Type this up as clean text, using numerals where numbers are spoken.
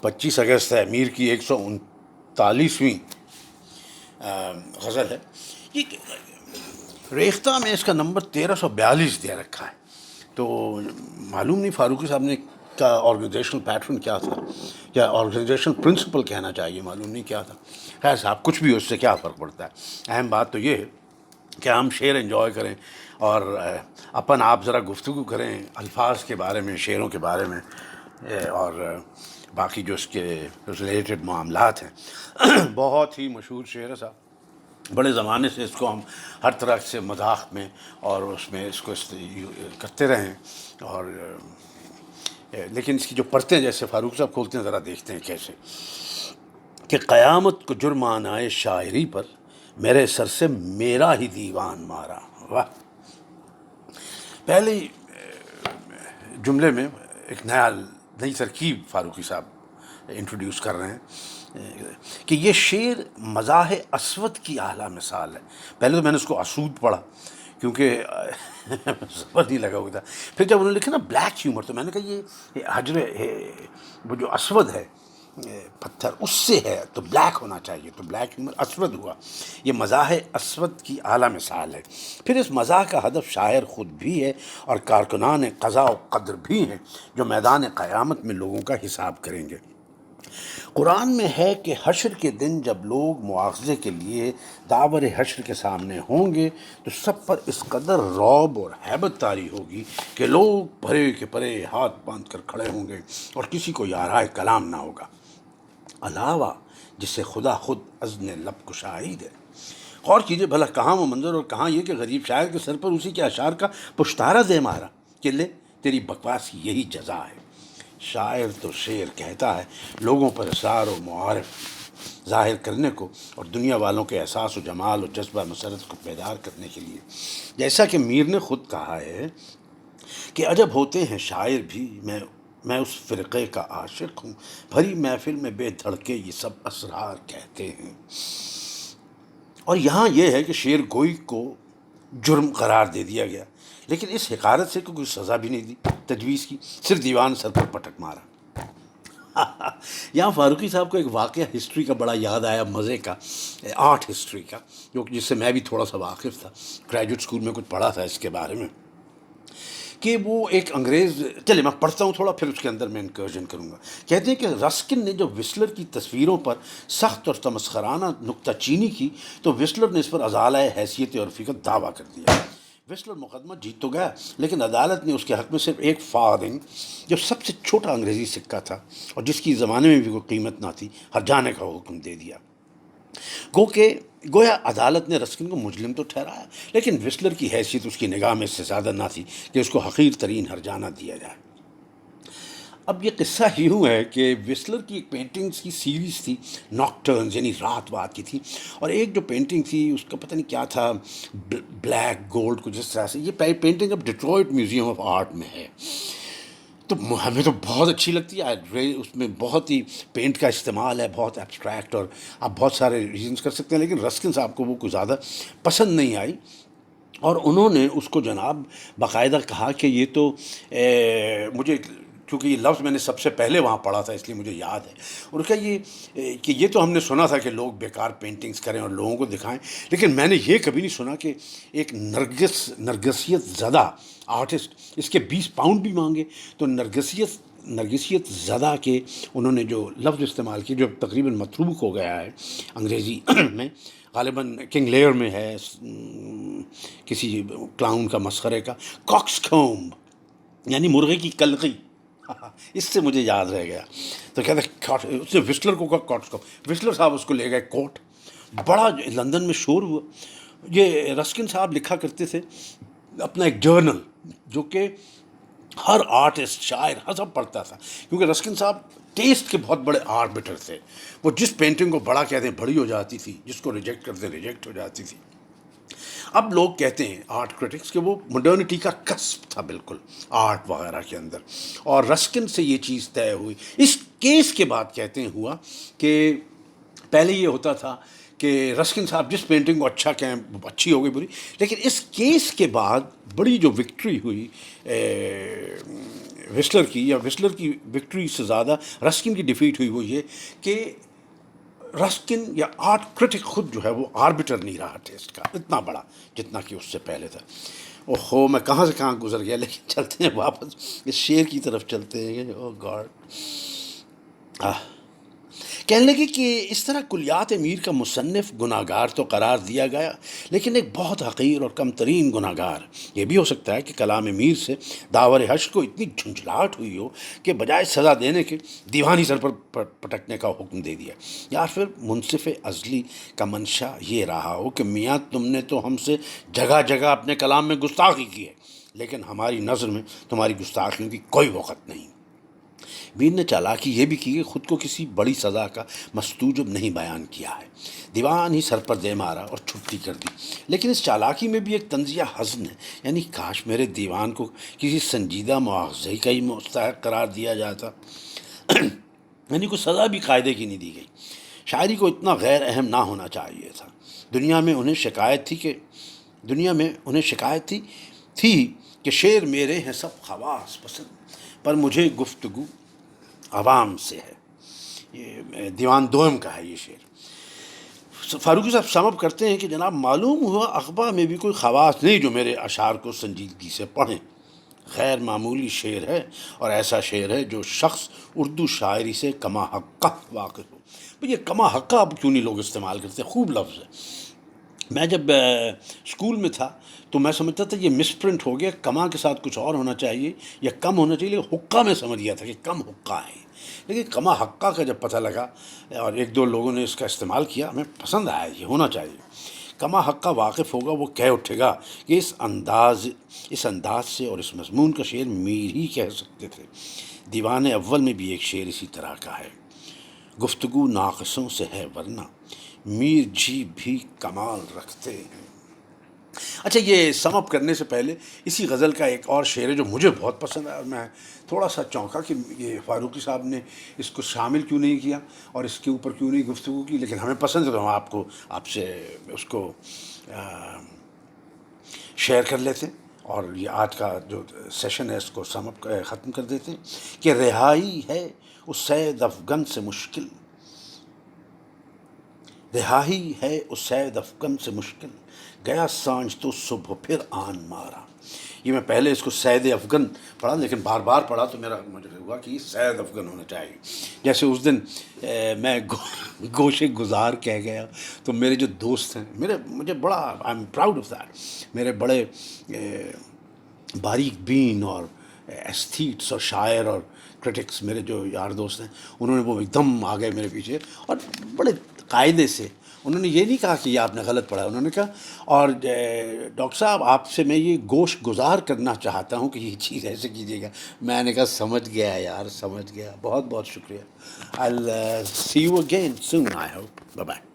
25 اگست ہے، امیر کی 139ویں غزل ہے یہ۔ ریختہ میں اس کا نمبر 1342 دے رکھا ہے، تو معلوم نہیں فاروقی صاحب نے کا آرگنائزیشنل پیٹرن کیا تھا، یا آرگنائزیشنل پرنسپل کہنا چاہیے، معلوم نہیں کیا تھا۔ خیر صاحب کچھ بھی، اس سے کیا فرق پڑتا ہے، اہم بات تو یہ ہے کہ ہم شعر انجوائے کریں اور اپن آپ ذرا گفتگو کریں الفاظ کے بارے میں، شعروں کے بارے میں، اور باقی جو اس کے ریلیٹڈ معاملات ہیں۔ بہت ہی مشہور شعر ہے صاحب، بڑے زمانے سے اس کو ہم ہر طرح سے مذاق میں اور اس میں اس کو کرتے رہے ہیں، اور لیکن اس کی جو پرتیں جیسے فاروق صاحب کھولتے ہیں ذرا دیکھتے ہیں کیسے، کہ قیامت کو جرمان آئے شاعری پر، میرے سر سے میرا ہی دیوان مارا۔ واہ! پہلے جملے میں ایک نئی ترکیب فاروقی صاحب انٹروڈیوس کر رہے ہیں کہ یہ شعر مزاح اسود کی اعلیٰ مثال ہے۔ پہلے تو میں نے اس کو اسود پڑھا کیونکہ زبر نہیں لگا ہوا تھا، پھر جب انہوں نے لکھا نا بلیک ہیومر، تو میں نے کہا یہ حجر وہ جو اسود ہے پتھر اس سے ہے تو بلیک ہونا چاہیے، تو بلیک ہیومر اسود ہوا، یہ مزاح اسود کی اعلیٰ مثال ہے۔ پھر اس مزاح کا ہدف شاعر خود بھی ہے اور کارکنان قضا و قدر بھی ہیں جو میدان قیامت میں لوگوں کا حساب کریں گے۔ قرآن میں ہے کہ حشر کے دن جب لوگ مواخذے کے لیے داور حشر کے سامنے ہوں گے تو سب پر اس قدر رعب اور ہیبت طاری ہوگی کہ لوگ پرے کے پرے ہاتھ باندھ کر کھڑے ہوں گے اور کسی کو یارائے کلام نہ ہوگا، علاوہ جسے خدا خود اذن لب کشاہد ہے۔ غور کیجئے بھلا کہاں وہ منظر اور کہاں یہ کہ غریب شاعر کے سر پر اسی کے اشعار کا پشتارہ دے مارا کہ لے تیری بکواس کی یہی جزا ہے۔ شاعر تو شعر کہتا ہے لوگوں پر اثار و معارف ظاہر کرنے کو اور دنیا والوں کے احساس و جمال و جذبہ مسرت کو بیدار کرنے کے لیے، جیسا کہ میر نے خود کہا ہے کہ عجب ہوتے ہیں شاعر بھی، میں اس فرقے کا عاشق ہوں، بھری محفل میں بے دھڑکے یہ سب اسرار کہتے ہیں۔ اور یہاں یہ ہے کہ شعر گوئی کو جرم قرار دے دیا گیا، لیکن اس حقارت سے کوئی سزا بھی نہیں دی تجویز کی، صرف دیوان سر پر پٹک مارا۔ یہاں فاروقی صاحب کو ایک واقعہ ہسٹری کا بڑا یاد آیا، مزے کا، آرٹ ہسٹری کا، جس سے میں بھی تھوڑا سا واقف تھا، گریجویٹ اسکول میں کچھ پڑھا تھا اس کے بارے میں، کہ وہ ایک انگریز، چلے میں پڑھتا ہوں تھوڑا پھر اس کے اندر میں انکرجن کروں گا۔ کہتے ہیں کہ رسکن نے جو وسلر کی تصویروں پر سخت اور تمسخرانہ نکتہ چینی کی تو وسلر نے اس پر ازالہ حیثیت عرفی کا دعویٰ کر دیا۔ وسلر مقدمہ جیت تو گیا، لیکن عدالت نے اس کے حق میں صرف ایک فارنگ، جو سب سے چھوٹا انگریزی سکہ تھا اور جس کی زمانے میں بھی کوئی قیمت نہ تھی، ہرجانے کا حکم دے دیا۔ گویا عدالت نے رسکن کو مجرم تو ٹھہرایا، لیکن وسلر کی حیثیت اس کی نگاہ میں اس سے زیادہ نہ تھی کہ اس کو حقیر ترین ہرجانہ دیا جائے۔ اب یہ قصہ یوں ہے کہ وسلر کی ایک پینٹنگز کی سیریز تھی، ناکٹرنز، یعنی رات بات کی تھی، اور ایک جو پینٹنگ تھی اس کا پتہ نہیں کیا تھا، بلیک گولڈ کو جس طرح سے، یہ پینٹنگ اب ڈیٹروئٹ میوزیم آف آرٹ میں ہے، تو ہمیں تو بہت اچھی لگتی ہے، اس میں بہت ہی پینٹ کا استعمال ہے، بہت ایبسٹریکٹ، اور آپ بہت سارے ریزنز کر سکتے ہیں، لیکن رسکن صاحب کو وہ کوئی زیادہ پسند نہیں آئی، اور انہوں نے اس کو جناب باقاعدہ کہا کہ یہ تو مجھے، کیونکہ یہ لفظ میں نے سب سے پہلے وہاں پڑھا تھا اس لیے مجھے یاد ہے، اور کہا یہ تو ہم نے سنا تھا کہ لوگ بیکار پینٹنگز کریں اور لوگوں کو دکھائیں، لیکن میں نے یہ کبھی نہیں سنا کہ ایک نرگسیت زدہ آرٹسٹ اس کے 20 پاؤنڈ بھی مانگے۔ تو نرگسیت زدہ کے انہوں نے جو لفظ استعمال کیے، جو تقریباً متروک ہو گیا ہے انگریزی میں، غالباً کنگ لیئر میں ہے کسی کلاؤن کا مسخرے کا، کاکسکومب یعنی مرغے کی کلقی، اس سے مجھے یاد رہ گیا۔ تو کہتے ہیں اس نے وسلر کو کہا کاکسکومب، وسلر صاحب اس کو لے گئے کوٹ، بڑا لندن میں شور ہوا۔ یہ رسکن صاحب لکھا کرتے تھے اپنا ایک جرنل، جو کہ ہر آرٹسٹ، شاعر، حسب پڑھتا تھا، کیونکہ رسکن صاحب ٹیسٹ کے بہت بڑے آربٹر تھے، وہ جس پینٹنگ کو بڑا کہتے ہیں بڑی ہو جاتی تھی، جس کو ریجیکٹ کرتے ریجیکٹ ہو جاتی تھی۔ اب لوگ کہتے ہیں آرٹ کرٹکس کہ وہ مڈرنٹی کا کسب تھا بالکل آرٹ وغیرہ کے اندر، اور رسکن سے یہ چیز طے ہوئی۔ اس کیس کے بعد کہتے ہیں ہوا کہ پہلے یہ ہوتا تھا کہ رسکن صاحب جس پینٹنگ کو اچھا کہیں اچھی ہو گئی بری، لیکن اس کیس کے بعد بڑی جو وکٹری ہوئی وسلر کی یا وسلر کی وکٹری سے زیادہ رسکن کی ڈیفیٹ ہوئی وہ یہ کہ رسکن یا آرٹ کرٹک خود جو ہے وہ آربٹر نہیں رہا ٹیسٹ کا اتنا بڑا جتنا کہ اس سے پہلے تھا. اوہو میں کہاں سے کہاں گزر گیا، لیکن چلتے ہیں واپس اس شعر کی طرف چلتے ہیں. او گاڈ، کہنے لگے کہ اس طرح کلیات میر کا مصنف گناہ گار تو قرار دیا گیا، لیکن ایک بہت حقیر اور کم ترین گناہ گار. یہ بھی ہو سکتا ہے کہ کلام میر سے داور حشر کو اتنی جھنجھلاہٹ ہوئی ہو کہ بجائے سزا دینے کے دیوانی سر پر پٹکنے کا حکم دے دیا، یا پھر منصف ازلی کا منشا یہ رہا ہو کہ میاں تم نے تو ہم سے جگہ جگہ اپنے کلام میں گستاخی کی ہے، لیکن ہماری نظر میں تمہاری گستاخیوں کی کوئی وقت نہیں. میر نے چالاکی یہ بھی کی کہ خود کو کسی بڑی سزا کا مستوجب نہیں بیان کیا ہے، دیوان ہی سر پر دے مارا اور چھٹی کر دی. لیکن اس چالاکی میں بھی ایک طنزیہ حزن ہے، یعنی کاش میرے دیوان کو کسی سنجیدہ مواخذے کا ہی مستحق قرار دیا جاتا، یعنی کوئی سزا بھی قاعدے کی نہیں دی گئی. شاعری کو اتنا غیر اہم نہ ہونا چاہیے تھا. دنیا میں انہیں شکایت تھی کہ شعر میرے ہیں سب خواص پسند، پر مجھے گفتگو عوام سے ہے. یہ دیوان دوم کا ہے یہ شعر. فاروقی صاحب سم اپ کرتے ہیں کہ جناب معلوم ہوا اخبار میں بھی کوئی خواص نہیں جو میرے اشعار کو سنجیدگی سے پڑھیں. غیر معمولی شعر ہے، اور ایسا شعر ہے جو شخص اردو شاعری سے کما حقہ واقف ہو. یہ کما حقہ اب کیوں نہیں لوگ استعمال کرتے، خوب لفظ ہے. میں جب اسکول میں تھا تو میں سمجھتا تھا یہ مس پرنٹ ہو گیا، کما کے ساتھ کچھ اور ہونا چاہیے یا کم ہونا چاہیے، لیکن حقہ میں سمجھ گیا تھا کہ کم حقہ ہے. لیکن کما حقہ کا جب پتہ لگا اور ایک دو لوگوں نے اس کا استعمال کیا، ہمیں پسند آیا، یہ ہونا چاہیے. کما حقہ واقف ہوگا وہ کہہ اٹھے گا کہ اس انداز سے اور اس مضمون کا شعر میر ہی کہہ سکتے تھے. دیوان اول میں بھی ایک شعر اسی طرح کا ہے، گفتگو ناقصوں سے ہے ورنہ میر جی بھی کمال رکھتے ہیں. اچھا، یہ سم اپ کرنے سے پہلے اسی غزل کا ایک اور شعر ہے جو مجھے بہت پسند ہے، اور میں تھوڑا سا چونکا کہ یہ فاروقی صاحب نے اس کو شامل کیوں نہیں کیا اور اس کے اوپر کیوں نہیں گفتگو کی، لیکن ہمیں پسند ہے تو ہم آپ سے اس کو شیئر کر لیتے ہیں. اور یہ آج کا جو سیشن ہے اس کو سم اپ ختم کر دیتے ہیں کہ رہائی ہے اس صید افغن سے مشکل، رہائی ہے اس صید افغن سے مشکل، گیا سانج تو صبح پھر آن مارا. یہ میں پہلے اس کو سید افغن پڑھا، لیکن بار بار پڑھا تو مجھے ہوا کہ یہ سید افغن ہونا چاہیے. جیسے اس دن میں گوشے گزار کہہ گیا تو میرے جو دوست ہیں، مجھے بڑا I am proud of that, میرے بڑے باریک بین اور ایستھیٹس اور شاعر اور کرٹکس میرے جو یار دوست ہیں، انہوں نے وہ ایک دم آ گئے میرے پیچھے اور بڑے قاعدے سے انہوں نے یہ نہیں کہا کہ یہ آپ نے غلط پڑھا، انہوں نے کہا اور ڈاکٹر صاحب آپ سے میں یہ گوشت گزار کرنا چاہتا ہوں کہ یہ چیز ایسے کیجیے گا. میں نے کہا سمجھ گیا یار، سمجھ گیا. بہت بہت شکریہ. I'll see you again soon I hope. Bye bye.